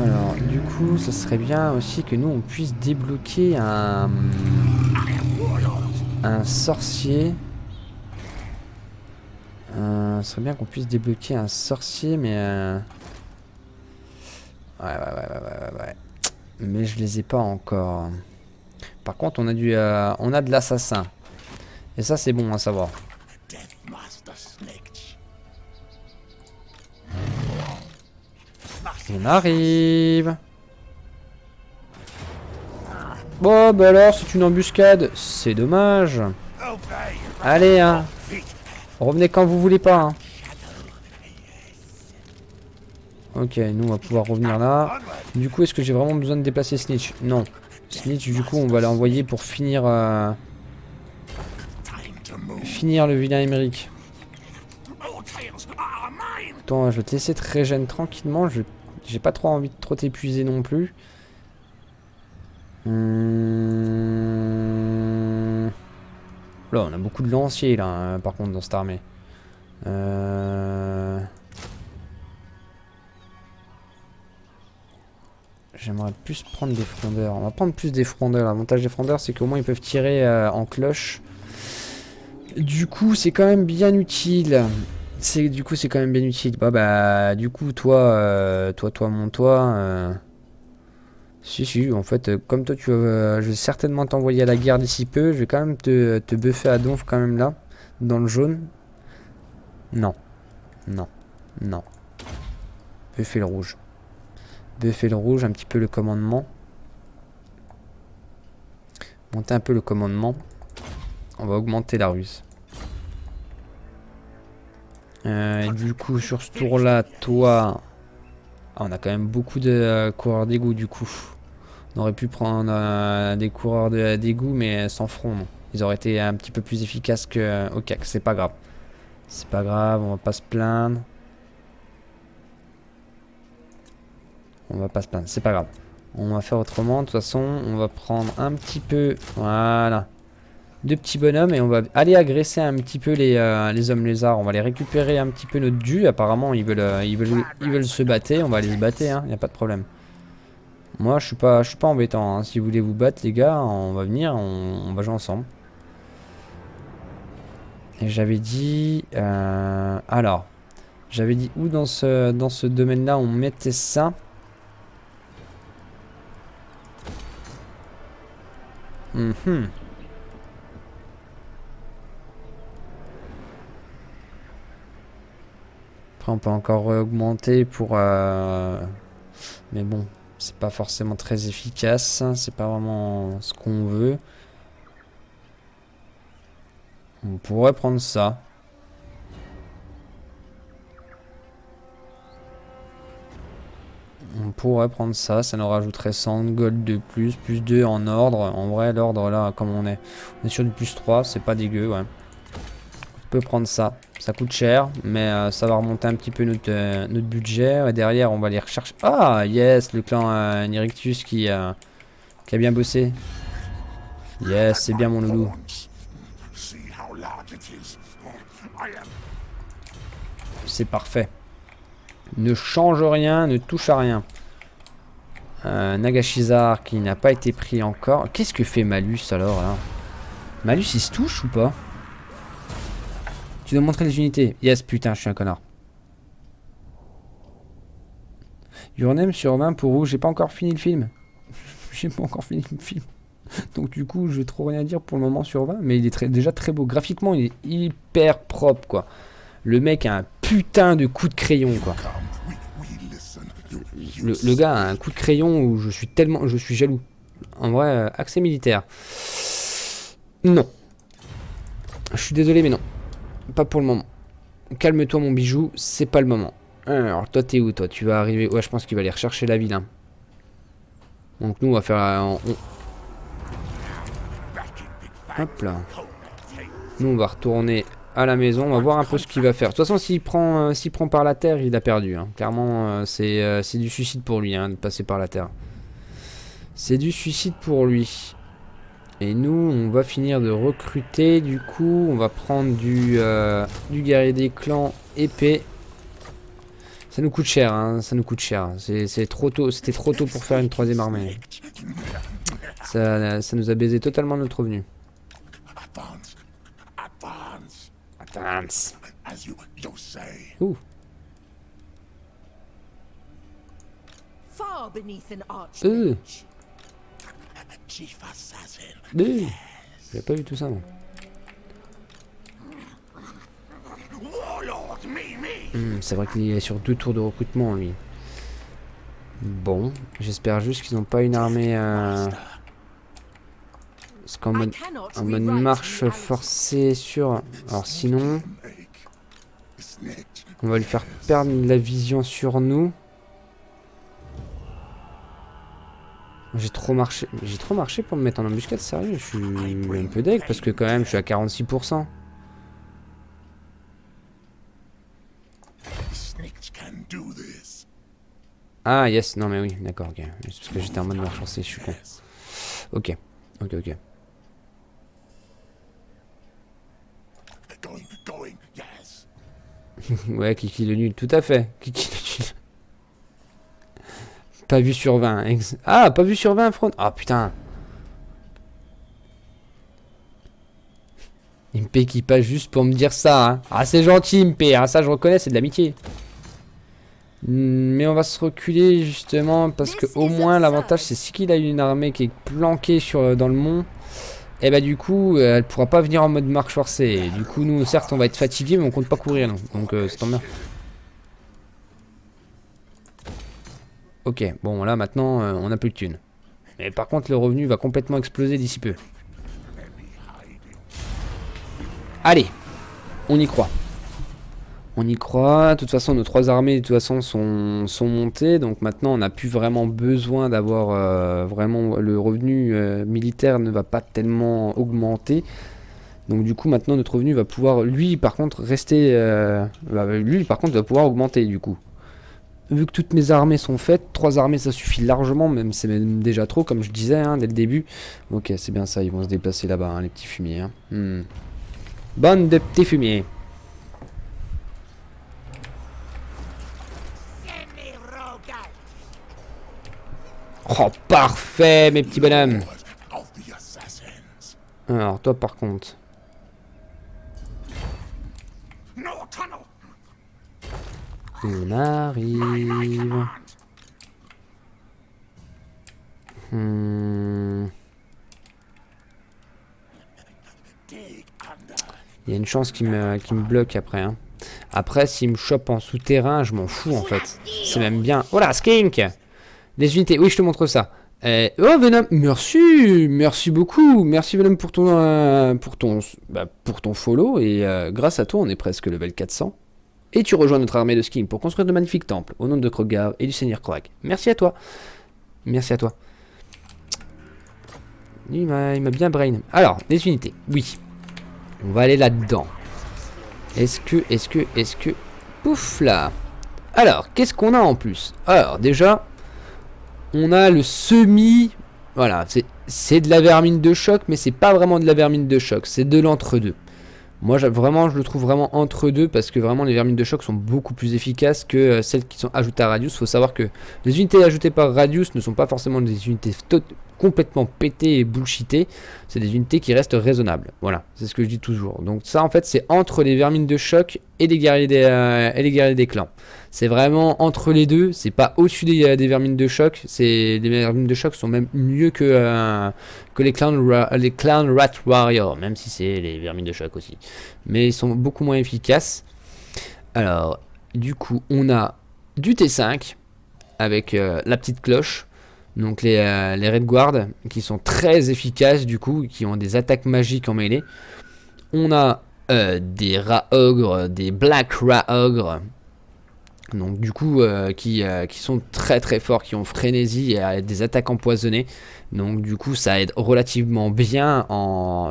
Alors, du coup, ça serait bien aussi que nous, on puisse débloquer un sorcier. Ça serait bien qu'on puisse débloquer un sorcier, mais... Ouais. Mais je les ai pas encore. Par contre, on a de l'assassin. Et ça, c'est bon à savoir. On arrive. Bon, bah alors, c'est une embuscade. C'est dommage. Allez, hein. Revenez quand vous voulez pas, hein. Ok, nous, on va pouvoir revenir là. Du coup, est-ce que j'ai vraiment besoin de déplacer Snitch? Non. Snitch, du coup, on va l'envoyer pour finir... finir le vilain Émeric. Attends, je vais te laisser te régénérer tranquillement. J'ai pas trop envie de trop t'épuiser non plus. Là, on a beaucoup de lanciers là, par contre, dans cette armée. J'aimerais plus prendre des frondeurs. On va prendre plus des frondeurs. L'avantage des frondeurs, c'est qu'au moins ils peuvent tirer en cloche. Du coup, c'est quand même bien utile. Du coup, c'est quand même bien utile. Bah, du coup, toi, Si, en fait, comme toi, je vais certainement t'envoyer à la guerre d'ici peu. Je vais quand même te buffer à donf quand même là, dans le jaune. Non, non. Buffer le rouge. Buffer le rouge, un petit peu le commandement. Monter un peu le commandement. On va augmenter la ruse. Et du coup, sur ce tour-là, toi... Ah, on a quand même beaucoup de coureurs d'égout, du coup. On aurait pu prendre des coureurs d'égout, mais sans front, non. Ils auraient été un petit peu plus efficaces que... Ok, c'est pas grave. C'est pas grave, on va pas se plaindre. On va pas se plaindre, c'est pas grave. On va faire autrement, de toute façon, on va prendre un petit peu... Voilà. Deux petits bonhommes et on va aller agresser un petit peu les hommes lézards. On va les récupérer un petit peu notre dû. Apparemment, ils veulent se battre. On va aller se battre, hein. Y a pas de problème. Moi, je suis pas embêtant, hein. Si vous voulez vous battre, les gars, on va venir, on va jouer ensemble. Et j'avais dit... alors, j'avais dit où dans ce domaine-là, on mettait ça. Après, on peut encore augmenter pour... Mais bon, c'est pas forcément très efficace. C'est pas vraiment ce qu'on veut. On pourrait prendre ça. On pourrait prendre ça. Ça nous rajouterait 100 gold de plus. Plus 2 en ordre. En vrai, l'ordre là, comme on est sur du plus 3. C'est pas dégueu, ouais. On peut prendre ça. Ça coûte cher, mais ça va remonter un petit peu notre budget. Et derrière, on va les rechercher. Ah, yes, le clan Nirictus qui a bien bossé. Yes, c'est bien mon loulou. C'est parfait. Ne change rien, ne touche à rien. Nagashizar qui n'a pas été pris encore. Qu'est-ce que fait Malus alors là? Malus il se touche ou pas? Tu dois montrer les unités. Yes, putain, je suis un connard. Your name sur 20 pour où? J'ai pas encore fini le film. J'ai pas encore fini le film. Donc du coup, je vais trop rien dire pour le moment sur 20. Mais il est déjà très beau. Graphiquement, il est hyper propre, quoi. Le mec a un putain de coup de crayon, quoi. Le gars a un coup de crayon où je suis jaloux. En vrai, accès militaire. Non. Je suis désolé, mais non. Pas pour le moment. calme-toi mon bijou, c'est pas le moment. Alors toi t'es où toi? Tu vas arriver... Ouais je pense qu'il va aller rechercher la ville. Hein. Donc nous on va faire... Hop là. Nous on va retourner à la maison, on va voir un peu ce qu'il va faire. De toute façon s'il prend par la terre, il a perdu. Hein. Clairement c'est du suicide pour lui hein, de passer par la terre. C'est du suicide pour lui. Et nous, on va finir de recruter. Du coup, on va prendre du guerrier des clans épée. Ça nous coûte cher, hein, ça nous coûte cher. C'est trop tôt, c'était trop tôt pour faire une troisième armée. Ça nous a baisé totalement notre revenu. Advance. Ouh. J'ai pas vu tout ça, moi. C'est vrai qu'il est sur 2 tours de recrutement, lui. Bon, j'espère juste qu'ils n'ont pas une armée... Parce qu'en mode marche forcée sur... Alors sinon... On va lui faire perdre la vision sur nous. J'ai trop marché pour me mettre en embuscade, sérieux, je suis un peu deg parce que quand même je suis à 46%. Ah yes, non mais oui, d'accord, ok. C'est parce que j'étais en mode marche forcée, je suis con. Ok. Ouais, Kiki le nul, tout à fait. Kiki le nul. Pas vu sur 20. Ah, pas vu sur 20, front. Ah, putain. MP qui passe juste pour me dire ça. Hein. Ah, c'est gentil, MP. Ah, ça, je reconnais, c'est de l'amitié. Mais on va se reculer, justement, parce que au moins, l'avantage, c'est si qu'il a une armée qui est planquée dans le mont. Et bah, du coup, elle pourra pas venir en mode marche forcée. Et du coup, nous, certes, on va être fatigués, mais on compte pas courir, non. Donc, c'est tant bien. Ok, bon là maintenant on a plus de thunes. Mais par contre le revenu va complètement exploser d'ici peu. Allez, on y croit. On y croit. De toute façon nos 3 armées de toute façon sont montées. Donc maintenant on n'a plus vraiment besoin d'avoir vraiment le revenu militaire ne va pas tellement augmenter. Donc du coup maintenant notre revenu va pouvoir lui par contre rester... lui par contre va pouvoir augmenter du coup. Vu que toutes mes armées sont faites, 3 armées ça suffit largement, même c'est même déjà trop comme je disais hein, dès le début. Ok c'est bien ça, ils vont se déplacer là-bas hein, les petits fumiers. Hein. Bande de petits fumiers. Oh parfait mes petits bonhommes. Alors toi par contre. On arrive. Il y a une chance qu'il me bloque après. Hein. Après, s'il me chope en souterrain, je m'en fous en fait. C'est même bien. Voilà, Skink. Des unités. Oui, je te montre ça. Oh, Venom. Merci beaucoup. Merci, Venom, pour ton follow. Et grâce à toi, on est presque level 400. Et tu rejoins notre armée de Skink pour construire de magnifiques temples au nom de Krogar et du Seigneur Kroak. Merci à toi. Merci à toi. Il m'a bien brain. Alors, les unités. Oui. On va aller là-dedans. Est-ce que... Pouf là. Alors, qu'est-ce qu'on a en plus? Alors, déjà, on a le semi... Voilà, c'est de la vermine de choc, mais c'est pas vraiment de la vermine de choc. C'est de l'entre-deux. Moi, je le trouve vraiment entre deux parce que vraiment les vermines de choc sont beaucoup plus efficaces que celles qui sont ajoutées à Radius. Il faut savoir que les unités ajoutées par Radius ne sont pas forcément des unités complètement pétées et bullshitées. C'est des unités qui restent raisonnables. Voilà, c'est ce que je dis toujours. Donc ça, en fait, c'est entre les vermines de choc et les guerriers des clans. C'est vraiment entre les deux. C'est pas au-dessus des vermines de choc. Les vermines de choc sont même mieux que les clans Rat Warrior, même si c'est les vermines de choc aussi. Mais ils sont beaucoup moins efficaces. Alors, du coup, on a du T5 avec la petite cloche. Donc les Red Guard qui sont très efficaces du coup, qui ont des attaques magiques en mêlée. On a des rats ogres, des black rats ogres. Donc du coup, qui sont très très forts, qui ont frénésie et des attaques empoisonnées. Donc du coup, ça aide relativement bien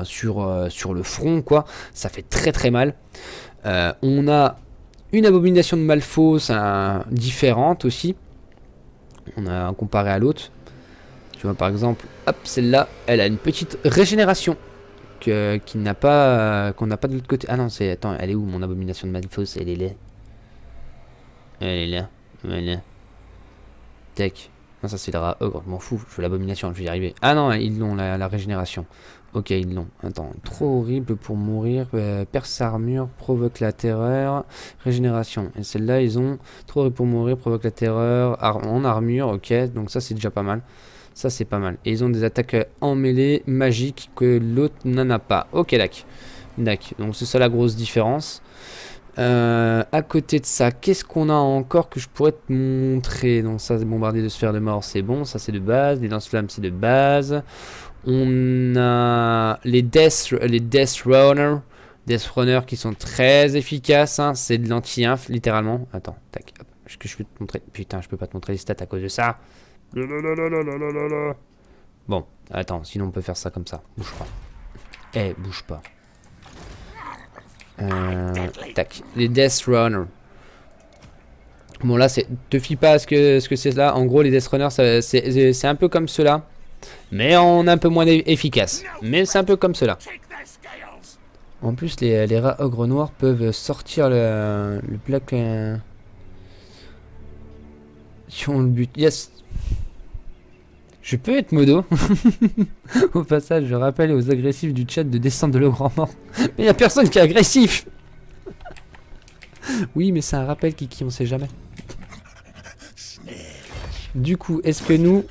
sur le front, quoi. Ça fait très très mal. On a une abomination de Malphos différente aussi. On a comparé à l'autre. Tu vois par exemple, hop, celle-là, elle a une petite régénération qu'on n'a pas de l'autre côté. Ah non, attends, elle est où mon abomination de Malphos? Elle est là. Elle est là. Voilà. Tac. Non, ça c'est le rat ogre, je m'en fous, je veux l'abomination, je vais y arriver. Ah non, ils l'ont, la régénération. Ok, ils l'ont. Attends, trop horrible pour mourir. Perce armure, provoque la terreur. Régénération. Et celle-là, ils ont trop horrible pour mourir, provoque la terreur. En armure, ok, donc ça c'est déjà pas mal. Ça c'est pas mal. Et ils ont des attaques en mêlée magiques que l'autre n'en a pas. Ok, d'accord. Donc c'est ça la grosse différence. À côté de ça, qu'est-ce qu'on a encore que je pourrais te montrer? Donc ça, bombardier de sphères de mort, c'est bon, ça c'est de base. Les lance-flammes, c'est de base. On a les Death Runner qui sont très efficaces, hein. C'est de l'anti-inf, littéralement. Attends, tac, hop. Est-ce que je peux te montrer? Putain, je peux pas te montrer les stats à cause de ça. Bon, attends, sinon on peut faire ça comme ça. Bouge pas. Eh, bouge pas. Tac, les Death Runner. Bon là, te fie pas à ce que c'est là. En gros, les Death Runners, c'est un peu comme cela, mais on est un peu moins efficace. Mais c'est un peu comme cela. En plus, les rats ogres noirs peuvent sortir le bloc si on le bute. Yes. Je peux être modo. Au passage, je rappelle aux agressifs du chat de descendre de l'ogre en mort. Mais il n'y a personne qui est agressif. Oui, mais c'est un rappel, Kiki, on sait jamais. Du coup, est-ce que nous...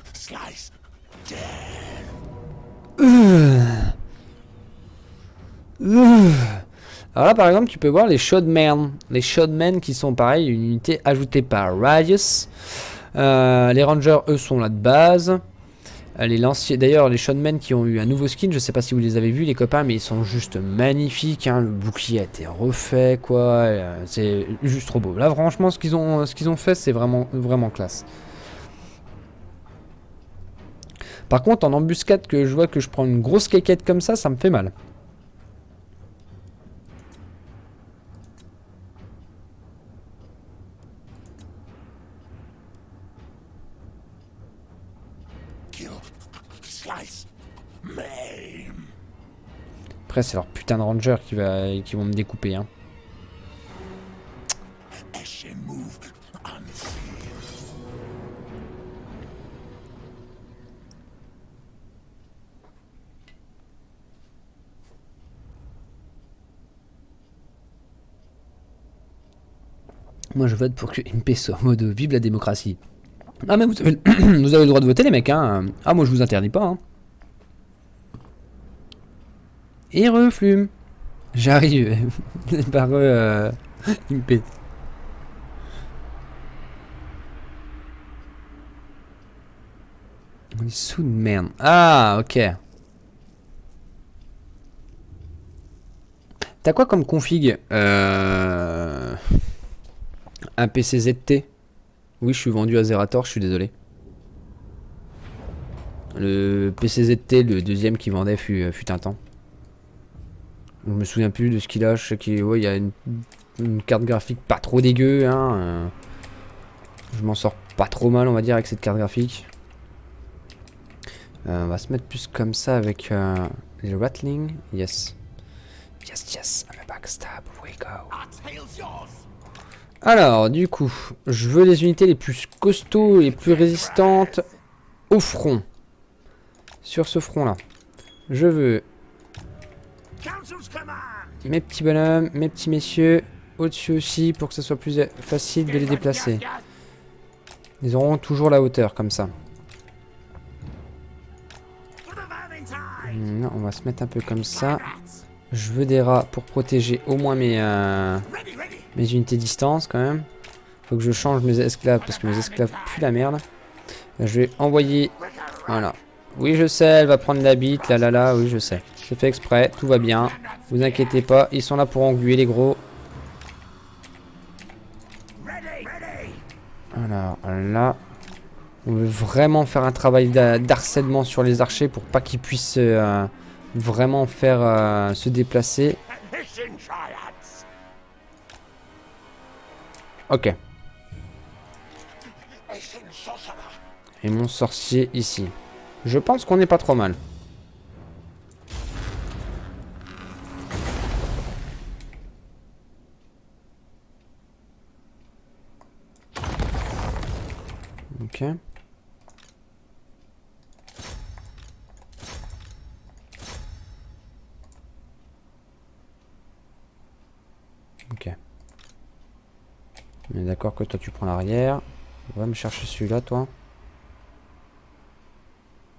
Alors là, par exemple, tu peux voir les Shotmen. Les Shotmen qui sont pareil, une unité ajoutée par Radius. Les Rangers, eux, sont là de base. Les lanciers, d'ailleurs, les Shotmen qui ont eu un nouveau skin, je sais pas si vous les avez vus, les copains, mais ils sont juste magnifiques. Hein. Le bouclier a été refait, quoi. C'est juste trop beau. Là, franchement, ce qu'ils ont fait, c'est vraiment, vraiment classe. Par contre, en embuscade, que je vois que je prends une grosse caquette comme ça me fait mal. Après, c'est leur putain de ranger qui vont me découper. Hein. Moi, je vote pour que MP soit en mode vive la démocratie. Ah, mais vous avez, vous avez le droit de voter, les mecs. Hein. Ah, moi, je vous interdis pas. Hein. Et reflume. J'arrive. Par MP. On est sous de merde. Ah, ok. T'as quoi comme config un PC ZT. Oui, je suis vendu à Zerator, je suis désolé. Le PC ZT, le deuxième qui vendait, fut un temps. Je me souviens plus de ce qu'il a. Je sais qu'il ouais, y a une carte graphique pas trop dégueu. Hein, je m'en sors pas trop mal, on va dire, avec cette carte graphique. On va se mettre plus comme ça avec les rattling. Yes. Yes, yes. I'm a backstab. We go. Alors, du coup, je veux les unités les plus costauds, les plus résistantes au front. Sur ce front-là. Je veux mes petits bonhommes, mes petits messieurs, au-dessus aussi, pour que ce soit plus facile de les déplacer. Ils auront toujours la hauteur, comme ça. Non, on va se mettre un peu comme ça. Je veux des rats pour protéger au moins mes unités distance, quand même. Faut que je change mes esclaves, parce que mes esclaves puent la merde. Je vais envoyer... Voilà. Oui, je sais, elle va prendre la bite, là, là, là, oui, je sais. C'est fait exprès, tout va bien. Vous inquiétez pas, ils sont là pour engluer les gros. Alors, là, on veut vraiment faire un travail d'harcèlement sur les archers pour pas qu'ils puissent vraiment faire se déplacer. Ok. Et mon sorcier ici. Je pense qu'on n'est pas trop mal. Ok. Ok. On est d'accord que toi tu prends l'arrière. On va me chercher celui-là, toi.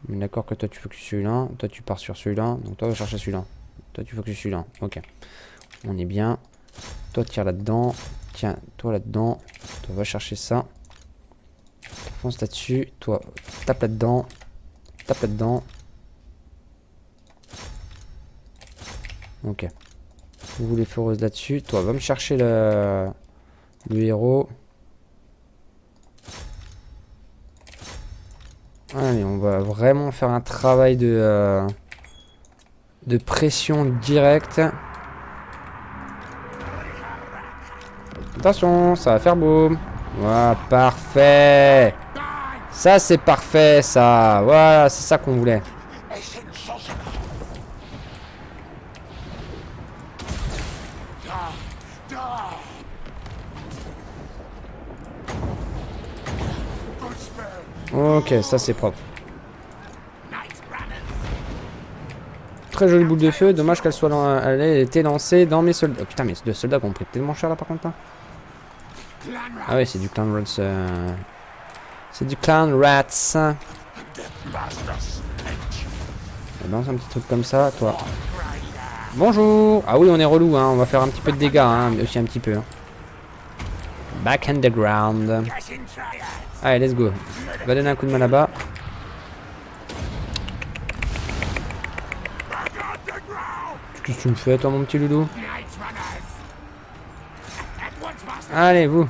On est d'accord que toi tu focuses celui-là. Toi tu pars sur celui-là. Donc toi va chercher celui-là. Toi tu focuses celui-là. Ok. On est bien. Toi tire là-dedans. Tiens, toi là-dedans. Toi va chercher ça. Fonce là-dessus. Toi tape là-dedans. Tape là-dedans. Ok. Vous voulez foreuse là-dessus. Toi va me chercher le héros. Allez, on va vraiment faire un travail de pression directe. Attention, ça va faire boum. Voilà, parfait. Ça, c'est parfait, ça. Voilà, c'est ça qu'on voulait. Ok, ça, c'est propre. Très jolie boule de feu. Dommage qu'elle soit elle ait été lancée dans mes soldats. Oh, putain, mes deux soldats ont pris tellement cher là, par contre. Là. Ah ouais, c'est du clan rats. C'est du clan rats. Balance un petit truc comme ça, toi. Bonjour. Ah oui, on est relou, hein. On va faire un petit peu de dégâts, hein, mais aussi un petit peu. Hein. Back underground. Allez, let's go. Va donner un coup de main là-bas. Qu'est-ce que tu me fais, toi, mon petit loulou? Allez, vous.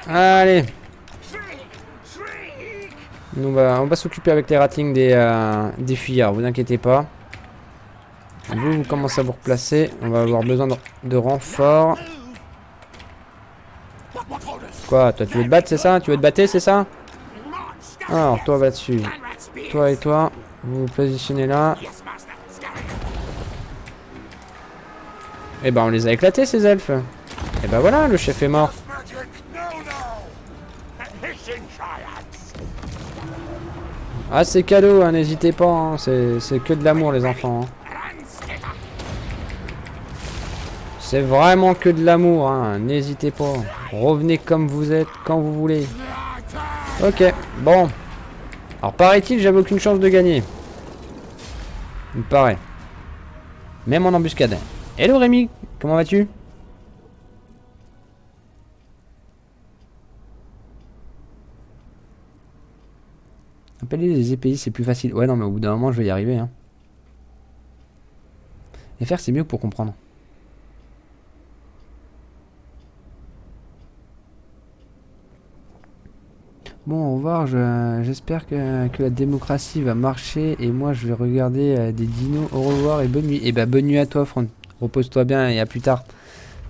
Allez. On va s'occuper avec les ratlings des fuyards, vous inquiétez pas. Vous commencez à vous replacer. On va avoir besoin de renfort. Quoi, toi tu veux te battre, c'est ça? Tu veux te battre, c'est ça? Alors, toi va dessus. Toi et toi, vous vous positionnez là. Et ben on les a éclatés ces elfes. Et ben voilà, le chef est mort. Ah c'est cadeau, hein, n'hésitez pas, hein, c'est que de l'amour les enfants. Hein. C'est vraiment que de l'amour, hein, n'hésitez pas. Revenez comme vous êtes, quand vous voulez. Ok, bon. Alors paraît-il, j'avais aucune chance de gagner. Il me paraît. Même en embuscade. Hello Rémi, comment vas-tu? Appeler les EPI, c'est plus facile. Ouais, non, mais au bout d'un moment, je vais y arriver. Hein. Et faire, c'est mieux pour comprendre. Bon, au revoir. J'espère que la démocratie va marcher. Et moi, je vais regarder des dinos. Au revoir et bonne nuit. Et bah, bonne nuit à toi, Franck. Repose-toi bien et à plus tard.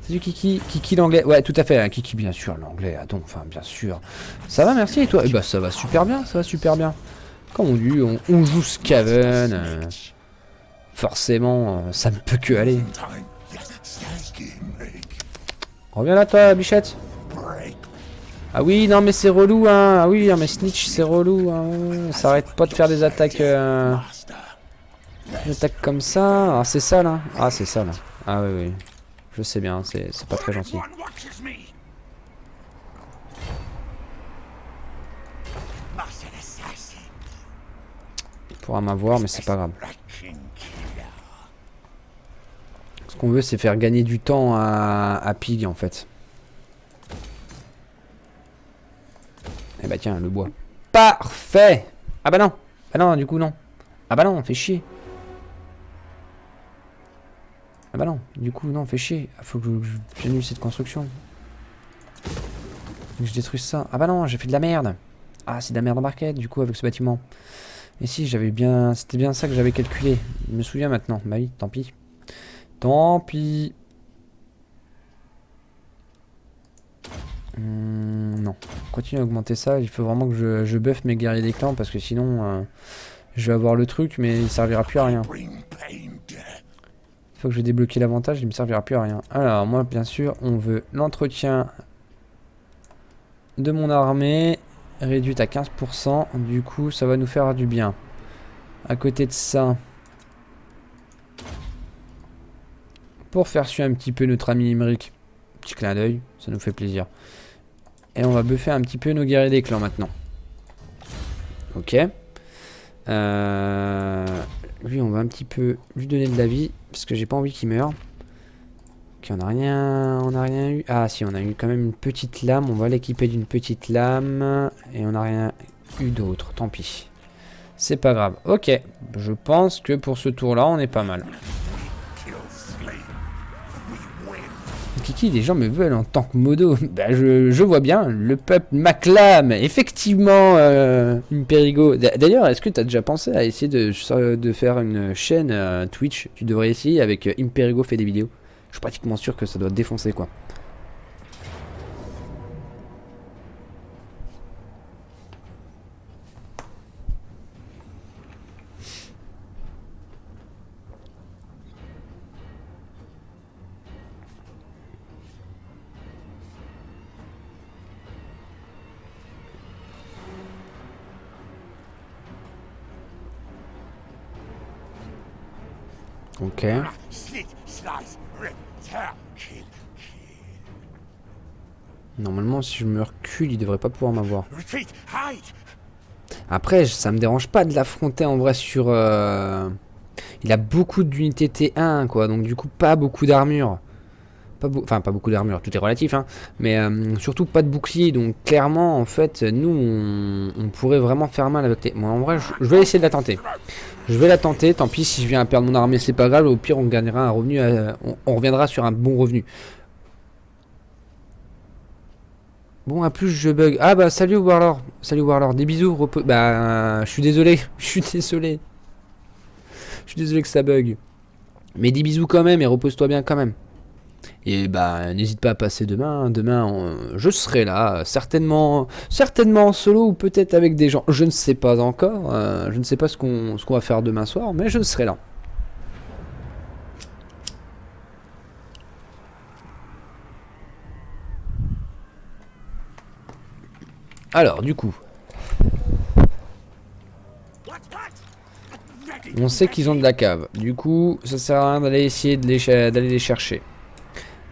Salut Kiki. Kiki l'anglais. Ouais, tout à fait. Hein, Kiki, bien sûr. L'anglais. Ah, donc, enfin, bien sûr. Ça va, merci. Et toi? Et bah, ça va super bien. Ça va super bien. Comme on dit, on joue Skaven. Forcément, ça ne peut que aller. Reviens là, toi, bichette. Ah oui, non, mais c'est relou, hein. Ah oui, mais Snitch, c'est relou. Hein. Ça arrête pas de faire des attaques. Des attaques comme ça. Ah, c'est ça, là. Ah, c'est ça, là. Ah oui, oui. Je sais bien, c'est pas très gentil. Il pourra m'avoir, mais c'est pas grave. Ce qu'on veut, c'est faire gagner du temps à Pig, en fait. Eh bah tiens, le bois. Parfait. Ah bah non. Ah non, du coup non. Ah bah non, on fait chier. Ah bah non, du coup non, on fait chier. Faut que j'annule cette construction. Faut que je détruise ça. Ah bah non, j'ai fait de la merde. Ah, c'est de la merde embarquée du coup avec ce bâtiment. Et si, j'avais bien... C'était bien ça que j'avais calculé. Je me souviens maintenant. Bah oui, tant pis. Tant pis. Non. Continue à augmenter ça. Il faut vraiment que je buffe mes guerriers des clans parce que sinon... je vais avoir le truc mais il servira plus à rien. Une fois que je vais débloquer l'avantage, il me servira plus à rien. Alors moi bien sûr on veut l'entretien de mon armée réduite à 15%. Du coup ça va nous faire du bien. À côté de ça, pour faire suer un petit peu notre ami Imric, petit clin d'œil, ça nous fait plaisir. Et on va buffer un petit peu nos guerriers des clans maintenant. Ok. Lui, on va un petit peu lui donner de la vie parce que j'ai pas envie qu'il meure. Ok, on a rien eu. Ah si, on a eu quand même une petite lame. On va l'équiper d'une petite lame et on n'a rien eu d'autre. Tant pis. C'est pas grave. Ok, je pense que pour ce tour-là, on est pas mal. Kiki, les gens me veulent en tant que modo. Bah, je vois bien, le peuple m'acclame. Effectivement, Imperigo. D'ailleurs, est-ce que tu as déjà pensé à essayer de faire une chaîne Twitch? Tu devrais essayer avec Imperigo fait des vidéos. Je suis pratiquement sûr que ça doit te défoncer, quoi. Ok. Normalement, si je me recule, il devrait pas pouvoir m'avoir. Après, ça me dérange pas de l'affronter en vrai sur... Il a beaucoup d'unités T1, quoi. Donc du coup, pas beaucoup d'armure. Enfin, pas beaucoup d'armure, tout est relatif, hein. Mais surtout pas de bouclier. Donc clairement, en fait, nous, on pourrait vraiment faire mal avec les... Moi, en vrai, je vais essayer de la tenter. Je vais la tenter, tant pis si je viens à perdre mon armée, c'est pas grave. Au pire, on gagnera un revenu, on reviendra sur un bon revenu. Bon, à plus, je bug. Ah bah, salut Warlord. Salut Warlord, des bisous. Bah, je suis désolé. Je suis désolé. Je suis désolé que ça bug. Mais des bisous quand même et repose-toi bien quand même. Et bah, n'hésite pas à passer demain. Demain, je serai là. Certainement en solo ou peut-être avec des gens. Je ne sais pas encore. Je ne sais pas ce qu'on va faire demain soir, mais je serai là. Alors, du coup. On sait qu'ils ont de la cave. Du coup, ça sert à rien d'aller essayer d'aller les chercher.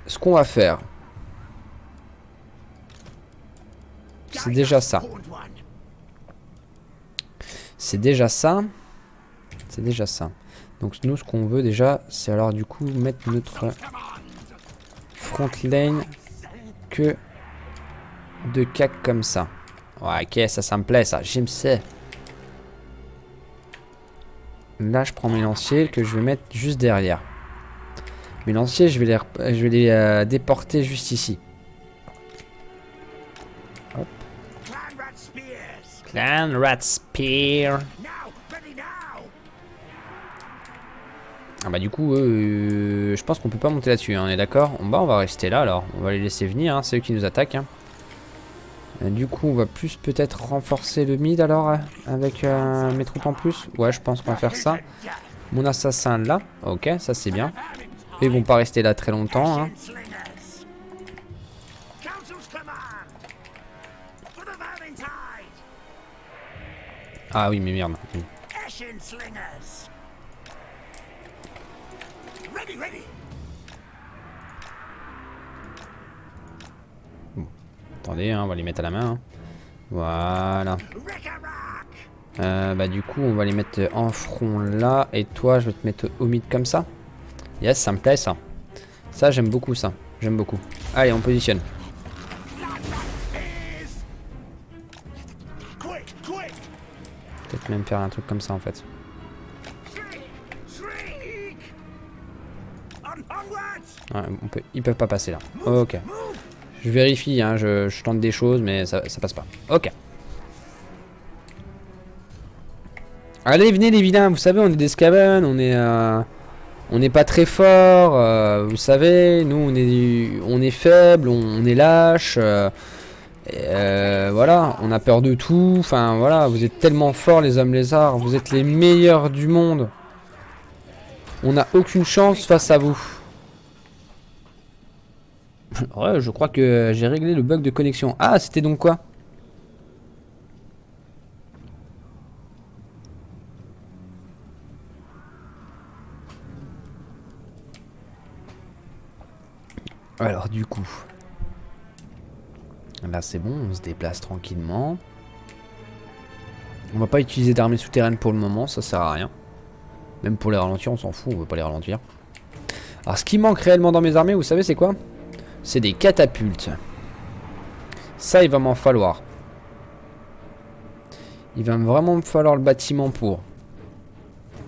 Ce qu'on va faire, c'est déjà ça. C'est déjà ça. C'est déjà ça. Donc nous, ce qu'on veut déjà, c'est alors du coup mettre notre front lane que de cac comme ça. Ouais, ok, ça me plaît, ça. J'aime ça. Là, je prends mes lanciers que je vais mettre juste derrière. Mes lanciers, je vais les déporter juste ici. Hop. Clan Rat Spear. Ah bah du coup, je pense qu'on peut pas monter là-dessus, hein, on est d'accord? Bah on va rester là alors, on va les laisser venir, hein, c'est eux qui nous attaquent. Hein. Du coup, on va plus peut-être renforcer le mid alors, avec mes troupes en plus. Ouais, je pense qu'on va faire ça. Mon assassin là, ok, ça c'est bien. Ils vont pas rester là très longtemps. Hein. Ah oui, mais merde. Oui. Bon. Attendez, hein, on va les mettre à la main. Hein. Voilà. Bah du coup, on va les mettre en front là. Et toi, je vais te mettre au mid comme ça. Yes, ça me plaît ça. Ça, j'aime beaucoup ça. J'aime beaucoup. Allez, on positionne. même faire un truc comme ça en fait. Ouais, ils peuvent pas passer là. Ok. Je vérifie, hein, je tente des choses, mais ça passe pas. Ok. Allez, venez les vilains, vous savez, on est des Skaven, on n'est pas très fort, vous savez, nous on est faible, on est lâche, voilà, on a peur de tout, enfin voilà, vous êtes tellement forts les hommes lézards, vous êtes les meilleurs du monde. On n'a aucune chance face à vous. Ouais, je crois que j'ai réglé le bug de connexion. Ah, c'était donc quoi? Alors du coup, là c'est bon, on se déplace tranquillement. On va pas utiliser d'armée souterraine pour le moment, ça sert à rien. Même pour les ralentir, on s'en fout, on veut pas les ralentir. Alors ce qui manque réellement dans mes armées, vous savez c'est quoi? C'est des catapultes. Ça il va m'en falloir. Il va vraiment me falloir le bâtiment pour.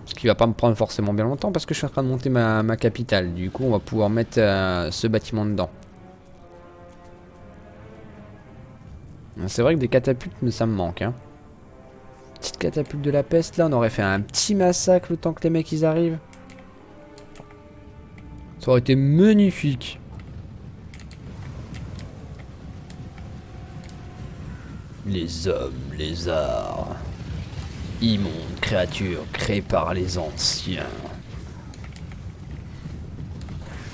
Ce qui va pas me prendre forcément bien longtemps parce que je suis en train de monter ma capitale. Du coup on va pouvoir mettre ce bâtiment dedans. C'est vrai que des catapultes, mais ça me manque. Hein. Petite catapulte de la peste là, on aurait fait un petit massacre le temps que les mecs ils arrivent. Ça aurait été magnifique. Les hommes, lézards. Immondes créatures créées par les anciens.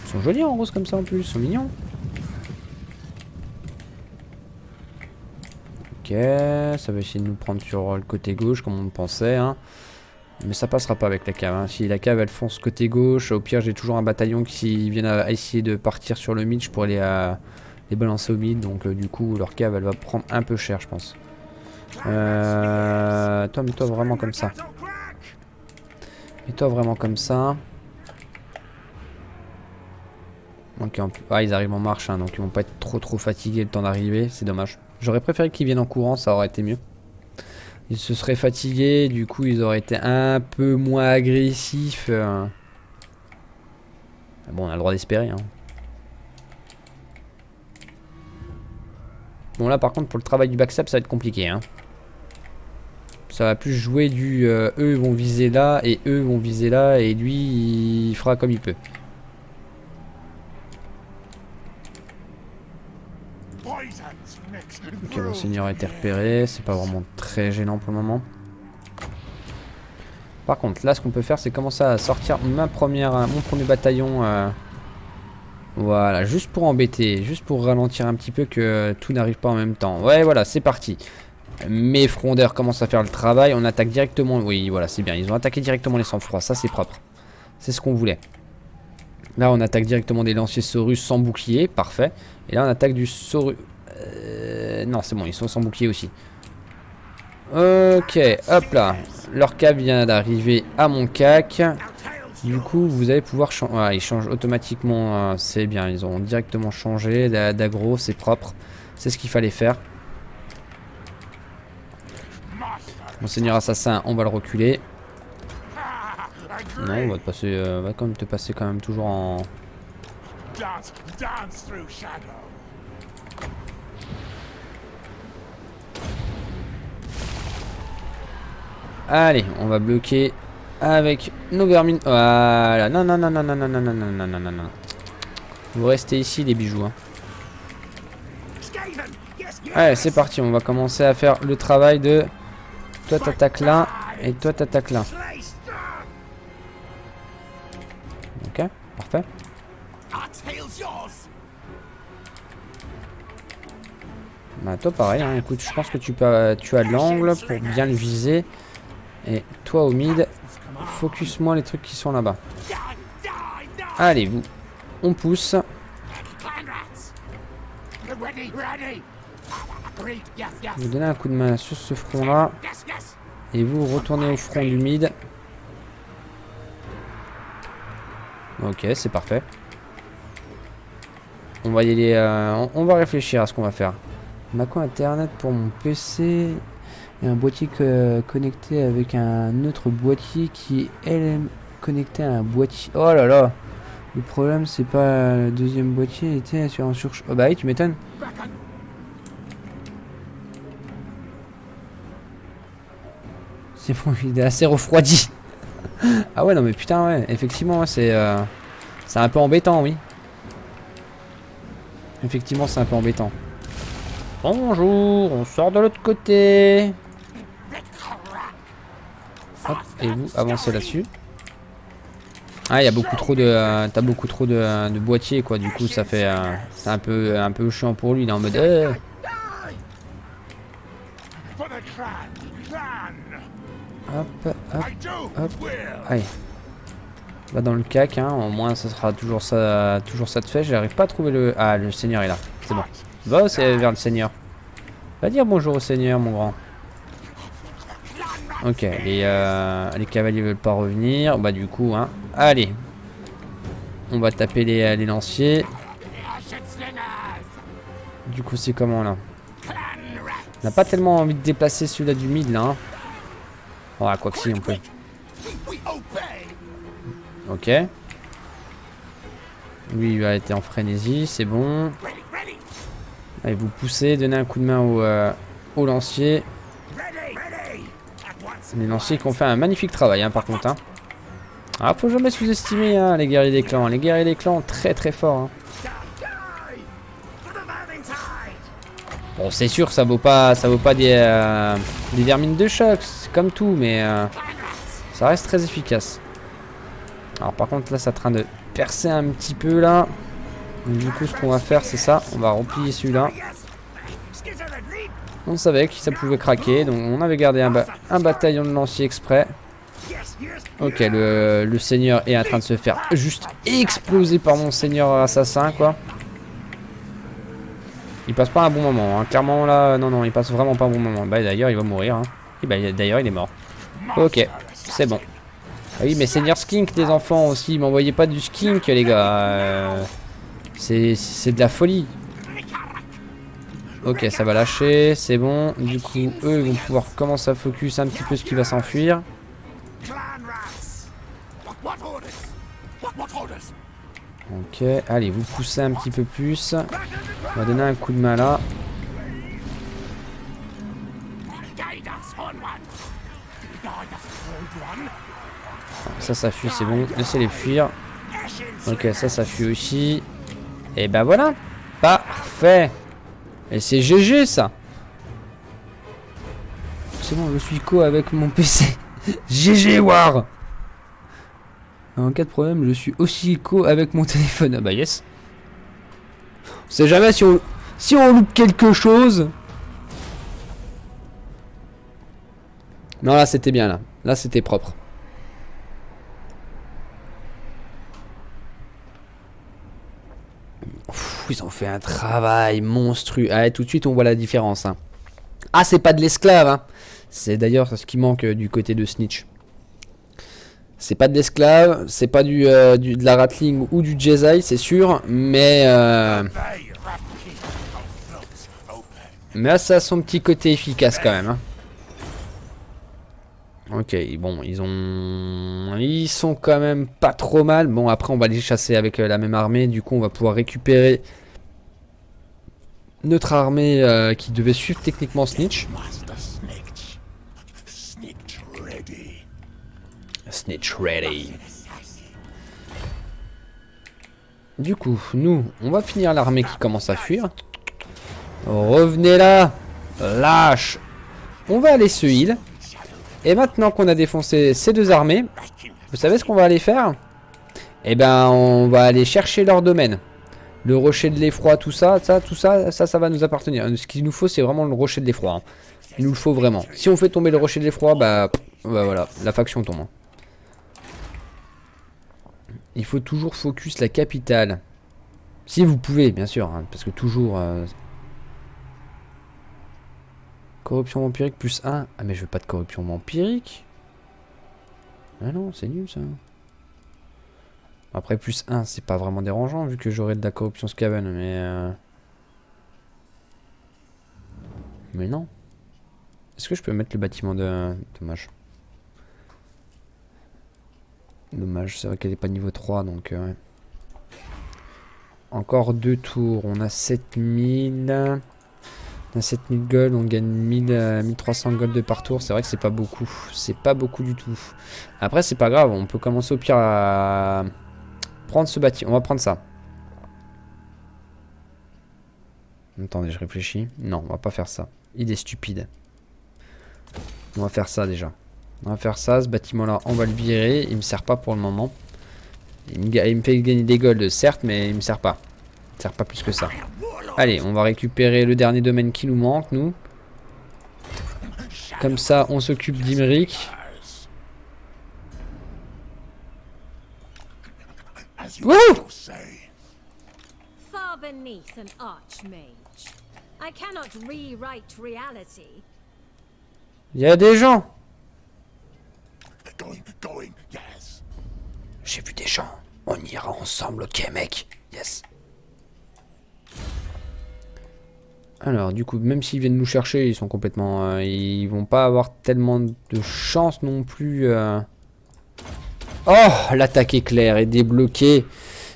Ils sont jolis en rose comme ça en plus, ils sont mignons. Ok, ça va essayer de nous prendre sur le côté gauche comme on le pensait. Hein. Mais ça passera pas avec la cave. Hein. Si la cave elle fonce côté gauche, au pire j'ai toujours un bataillon qui vient à essayer de partir sur le mid. Je pourrais les balancer au mid. Donc du coup leur cave elle va prendre un peu cher je pense. Toi mets-toi vraiment comme ça. Mets-toi vraiment comme ça. Ok, ah ils arrivent en marche hein, donc ils vont pas être trop fatigués le temps d'arriver. C'est dommage. J'aurais préféré qu'ils viennent en courant, ça aurait été mieux. Ils se seraient fatigués, du coup ils auraient été un peu moins agressifs. Bon, on a le droit d'espérer. Hein. Bon là par contre pour le travail du backstab ça va être compliqué. Hein. Ça va plus jouer du eux vont viser là et eux vont viser là et lui il fera comme il peut. Ok, mon seigneur a été repéré, c'est pas vraiment très gênant pour le moment. Par contre, là ce qu'on peut faire c'est commencer à sortir mon premier bataillon. Voilà, juste pour embêter, juste pour ralentir un petit peu que tout n'arrive pas en même temps. Ouais, voilà, c'est parti. Mes frondeurs commencent à faire le travail, on attaque directement. Oui, voilà, c'est bien, ils ont attaqué directement les sang-froids, ça c'est propre. C'est ce qu'on voulait. Là, on attaque directement des lanciers Saurus sans bouclier, parfait. Et là, on attaque du Saurus. Non, c'est bon, ils sont sans bouclier aussi. Ok, hop là. Leur cave vient d'arriver à mon cac. Du coup, vous allez pouvoir changer. Voilà, ils changent automatiquement. C'est bien, ils ont directement changé d'aggro, c'est propre. C'est ce qu'il fallait faire. Monseigneur assassin, on va le reculer. Non, on va te passer, va quand même te passer quand même toujours en. Allez, on va bloquer avec nos vermines. Voilà. Non, non, non, non, non, non, non, non, non, non, non, non. Vous restez ici, les bijoux. Hein. Allez, c'est parti. On va commencer à faire le travail de. Toi, t'attaques là. Et toi, t'attaques là. Ok, parfait. Bah, toi, pareil. Hein. Écoute, je pense que tu as de l'angle pour bien le viser. Et toi au mid, focus-moi les trucs qui sont là-bas. Allez, vous, on pousse. Vous donnez un coup de main sur ce front-là. Et vous retournez au front du mid. Ok, c'est parfait. On va y aller, on va réfléchir à ce qu'on va faire. Macro internet pour mon PC. Et un boîtier connecté avec un autre boîtier qui est elle connecté à un boîtier. Oh là là. Le problème c'est pas le deuxième boîtier était sur un surchauffe. Oh bah oui tu m'étonnes. C'est bon, il est assez refroidi. Ah ouais non mais putain ouais, effectivement ouais, c'est un peu embêtant oui. Effectivement c'est un peu embêtant. Bonjour, on sort de l'autre côté. Hop, et vous avancez là-dessus. Ah il y a beaucoup trop de t'as beaucoup trop de boîtiers quoi, du coup ça fait c'est un peu chiant pour lui, il est en mode hop hop hop. Allez. Va dans le cac hein, au moins ça sera toujours ça de fait. J'arrive pas à trouver le. Ah le seigneur est là, c'est bon. Va c'est vers le seigneur. Va dire bonjour au seigneur mon grand. Ok, les cavaliers veulent pas revenir. Bah du coup hein. Allez. On va taper les lanciers. Du coup c'est comment là? On n'a pas tellement envie de déplacer celui-là du mid là hein. Oh quoi que si on peut. Ok. Lui il va être en frénésie, c'est bon. Allez vous poussez, donnez un coup de main au lancier. Les lanciers qui ont fait un magnifique travail hein, par contre hein. Ah faut jamais sous-estimer hein, les guerriers des clans. Les guerriers des clans très très forts hein. Bon c'est sûr ça vaut pas des vermines de choc, c'est comme tout mais ça reste très efficace. Alors par contre là ça est en train de percer un petit peu là. Donc, du coup ce qu'on va faire c'est ça, on va replier celui-là. On savait que ça pouvait craquer, donc on avait gardé un bataillon de lanciers exprès. Ok, le seigneur est en train de se faire juste exploser par mon seigneur assassin quoi. Il passe pas un bon moment, hein. Clairement là, non, il passe vraiment pas un bon moment. Bah d'ailleurs il va mourir. Hein. Et bah d'ailleurs il est mort. Ok, c'est bon. Ah oui mais seigneur skink des enfants aussi, m'envoyez pas du skink les gars. C'est de la folie. Ok ça va lâcher, c'est bon. Du coup eux ils vont pouvoir commencer à focus un petit peu ce qui va s'enfuir. Ok, allez vous poussez un petit peu plus. On va donner un coup de main là. Ça fuit, c'est bon. Laissez-les fuir. Ok, ça fuit aussi. Et ben voilà. Parfait. Et c'est GG ça. C'est bon, je suis co avec mon PC. GG War. En cas de problème, je suis aussi co avec mon téléphone. Ah bah yes. On sait jamais si on loupe quelque chose. Non là c'était bien là. Là c'était propre. Ouf, ils ont fait un travail monstrueux. Allez tout de suite on voit la différence. Hein. Ah c'est pas de l'esclave. Hein. C'est d'ailleurs ce qui manque du côté de Snitch. C'est pas de l'esclave, c'est pas de la Ratling ou du Jedi, c'est sûr, mais ça a son petit côté efficace quand même. Hein. Ok, bon, ils sont quand même pas trop mal. Bon, après on va les chasser avec la même armée, du coup on va pouvoir récupérer notre armée qui devait suivre techniquement Snitch. Snitch ready. Du coup, nous, on va finir l'armée qui commence à fuir. Revenez là, lâche. On va aller se heal. Et maintenant qu'on a défoncé ces deux armées, vous savez ce qu'on va aller faire? Eh ben, on va aller chercher leur domaine. Le rocher de l'effroi, tout ça va nous appartenir. Ce qu'il nous faut, c'est vraiment le rocher de l'effroi. Hein. Il nous le faut vraiment. Si on fait tomber le rocher de l'effroi, bah voilà, la faction tombe. Hein. Il faut toujours focus la capitale. Si vous pouvez, bien sûr. Hein, parce que toujours... Corruption vampirique plus 1. Ah mais je veux pas de corruption vampirique. Ah non, c'est nul ça. Après plus 1, c'est pas vraiment dérangeant vu que j'aurai de la corruption scaven. Mais non. Est-ce que je peux mettre le bâtiment de... Dommage. Dommage, c'est vrai qu'elle n'est pas niveau 3, donc... ouais. Encore 2 tours, on a 7000... On a 7000 gold, on gagne 1300 gold de par tour. C'est vrai que c'est pas beaucoup. C'est pas beaucoup du tout. Après, c'est pas grave, on peut commencer au pire à prendre ce bâtiment. On va prendre ça. Attendez, je réfléchis. Non, on va pas faire ça. Idée stupide. On va faire ça déjà. On va faire ça, ce bâtiment-là, on va le virer. Il me sert pas pour le moment. Il me fait gagner des golds, certes, mais il me sert pas. Il me sert pas plus que ça. Allez, on va récupérer le dernier domaine qui nous manque, nous. Comme ça, on s'occupe d'Imric. Wouh! Far beneath an archmage. I cannot rewrite reality. Il y a des gens. J'ai vu des gens. On ira ensemble, ok mec. Yes. Alors du coup, même s'ils viennent nous chercher, ils sont complètement... ils vont pas avoir tellement de chance non plus. Oh, l'attaque éclair est débloquée.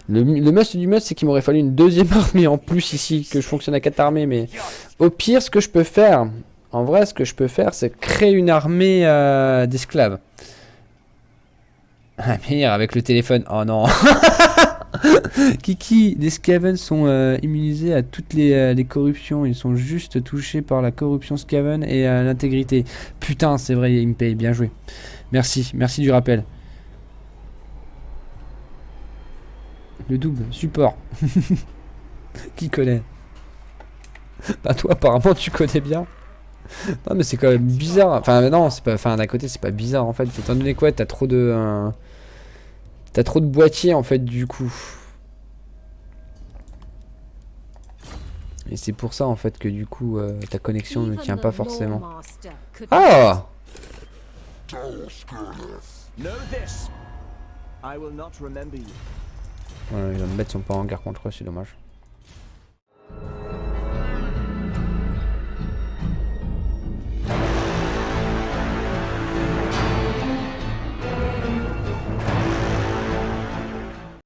Le must du must, c'est qu'il m'aurait fallu une deuxième armée en plus ici, que je fonctionne à 4 armées. Mais au pire, ce que je peux faire, en vrai, ce que je peux faire, c'est créer une armée d'esclaves. Ah merde, avec le téléphone. Oh non. Kiki, les Skaven sont immunisés à toutes les corruptions. Ils sont juste touchés par la corruption Skaven et l'intégrité. Putain, c'est vrai, il me paye. Bien joué. Merci, merci du rappel. Le double, support. Qui connaît? Bah toi, apparemment, tu connais bien. Non, mais c'est quand même bizarre. Enfin, non, c'est pas. Enfin, d'un côté, c'est pas bizarre en fait. Étant donné quoi, t'as trop de. T'as trop de boîtiers en fait, du coup. Et c'est pour ça en fait que du coup, ta connexion ne tient pas forcément. Ah! Voilà, les hommes bêtes sont pas en guerre contre eux, c'est dommage.